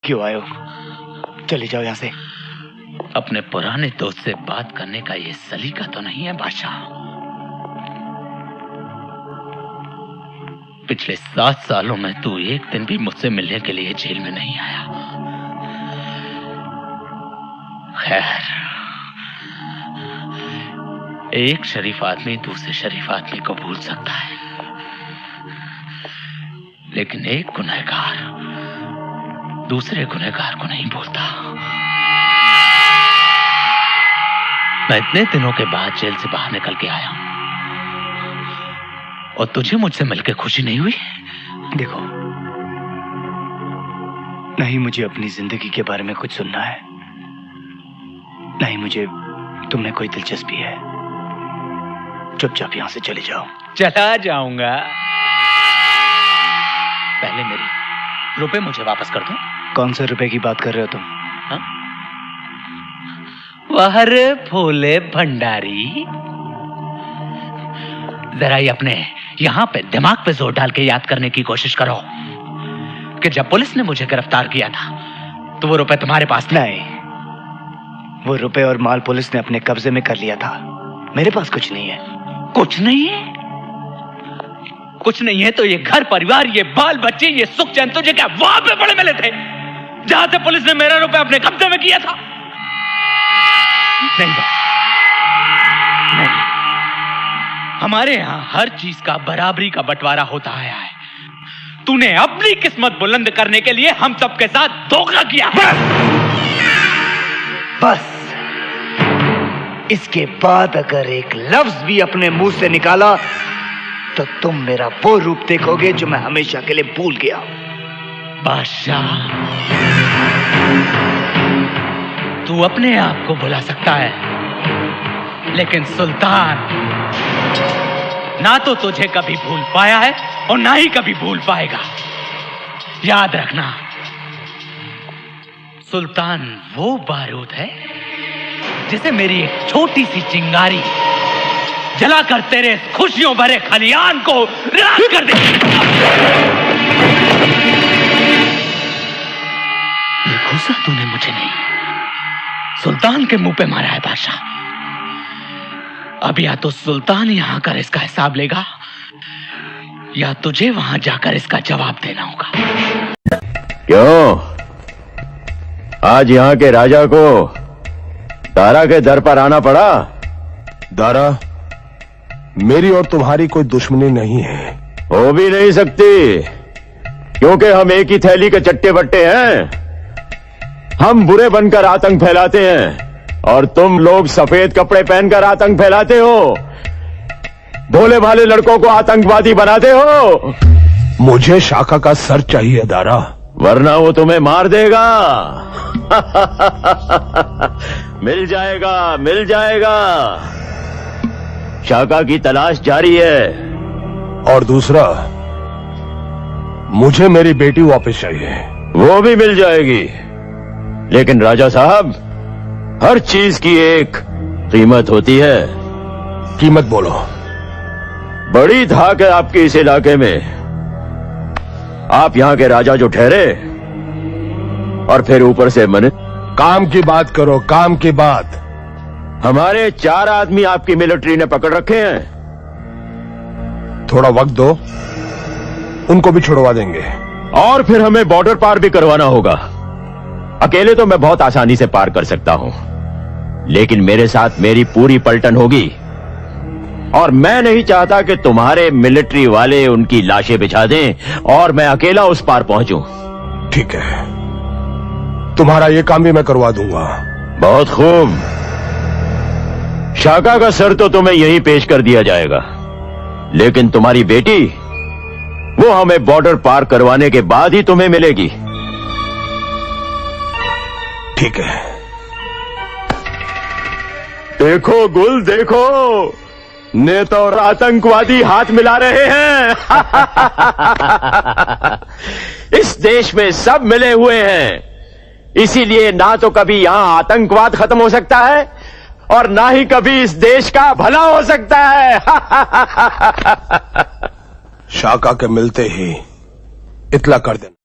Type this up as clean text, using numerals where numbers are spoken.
क्यों आए हो? चले जाओ यहाँ से। अपने पुराने दोस्त से बात करने का ये सलीका तो नहीं है बादशाह। पिछले 7 सालों में तू एक दिन भी मुझसे मिलने के लिए जेल में नहीं आया। खैर, एक शरीफ आदमी दूसरे शरीफ आदमी को भूल सकता है, लेकिन एक गुनहगार दूसरे गुनहगार को नहीं भूलता। मैं इतने दिनों के बाद जेल से बाहर निकल के आया हूं और तुझे मुझसे मिलकर खुशी नहीं हुई? देखो, नहीं मुझे अपनी जिंदगी के बारे में कुछ सुनना है, नहीं मुझे तुमने कोई दिलचस्पी है। चुपचाप यहां से चले जाओ। चला जाऊंगा। पहले मेरे रुपए मुझे वापस कर दो। कौन से रुपए की बात कर रहे हो तुम? हाँ? वाह रे भोले भंडारी, जरा ही अपने यहां पे दिमाग पे जोर डाल के याद करने की कोशिश करो कि जब पुलिस ने मुझे गिरफ्तार किया था तो वो रुपए तुम्हारे पास थे। नहीं, वो रुपए और माल पुलिस ने अपने कब्जे में कर लिया था। मेरे पास कुछ नहीं है। कुछ नहीं है? कुछ नहीं है तो ये घर परिवार, ये बाल बच्चे, ये सुख चैन तुझे क्या वहां पे पड़े मिले थे जहां से पुलिस ने मेरा रुपया अपने कब्जे में किया था? नहीं, नहीं। हमारे यहां हर चीज का बराबरी का बंटवारा होता आया है। तूने अपनी किस्मत बुलंद करने के लिए हम सबके साथ धोखा किया है। बस इसके बाद अगर एक लफ्ज भी अपने मुंह से निकाला तो तुम मेरा वो रूप देखोगे जो मैं हमेशा के लिए भूल गया। बादशाह, तू अपने आप को भुला सकता है, लेकिन सुल्तान ना तो तुझे कभी भूल पाया है और ना ही कभी भूल पाएगा। याद रखना, सुल्तान वो बारूद है जिसे मेरी एक छोटी सी चिंगारी जलाकर तेरे खुशियों भरे खलियान को राख कर दे। ये गुस्सा तूने मुझे नहीं, सुल्तान के मुंह पे मारा है बादशाह। अब या तो सुल्तान यहां आकर इसका हिसाब लेगा या तुझे वहां जाकर इसका जवाब देना होगा। क्यों आज यहाँ के राजा को दारा के दर पर आना पड़ा? दारा, मेरी और तुम्हारी कोई दुश्मनी नहीं है। हो भी नहीं सकती, क्योंकि हम एक ही थैली के चट्टे बट्टे हैं। हम बुरे बनकर आतंक फैलाते हैं और तुम लोग सफेद कपड़े पहनकर आतंक फैलाते हो। भोले भाले लड़कों को आतंकवादी बनाते हो। मुझे शाका का सर चाहिए दारा, वरना वो तुम्हें मार देगा। मिल जाएगा, मिल जाएगा। शाका की तलाश जारी है। और दूसरा, मुझे मेरी बेटी वापस चाहिए। वो भी मिल जाएगी, लेकिन राजा साहब, हर चीज की एक कीमत होती है। कीमत बोलो। बड़ी धाक है आपके इस इलाके में। आप यहाँ के राजा जो ठहरे और फिर ऊपर से मन। काम की बात करो, काम की बात। हमारे 4 आदमी आपकी मिलिट्री ने पकड़ रखे हैं। थोड़ा वक्त दो, उनको भी छुड़वा देंगे। और फिर हमें बॉर्डर पार भी करवाना होगा। अकेले तो मैं बहुत आसानी से पार कर सकता हूं, लेकिन मेरे साथ मेरी पूरी पलटन होगी और मैं नहीं चाहता कि तुम्हारे मिलिट्री वाले उनकी लाशें बिछा दें और मैं अकेला उस पार पहुंचूं। ठीक है, तुम्हारा ये काम भी मैं करवा दूंगा। बहुत खूब। शाका का सर तो तुम्हें यहीं पेश कर दिया जाएगा, लेकिन तुम्हारी बेटी वो हमें बॉर्डर पार करवाने के बाद ही तुम्हें मिलेगी। ठीक है। देखो गुल, देखो, नेता और आतंकवादी हाथ मिला रहे हैं। इस देश में सब मिले हुए हैं, इसीलिए ना तो कभी यहां आतंकवाद खत्म हो सकता है और ना ही कभी इस देश का भला हो सकता है। शाका के मिलते ही इतला कर देना।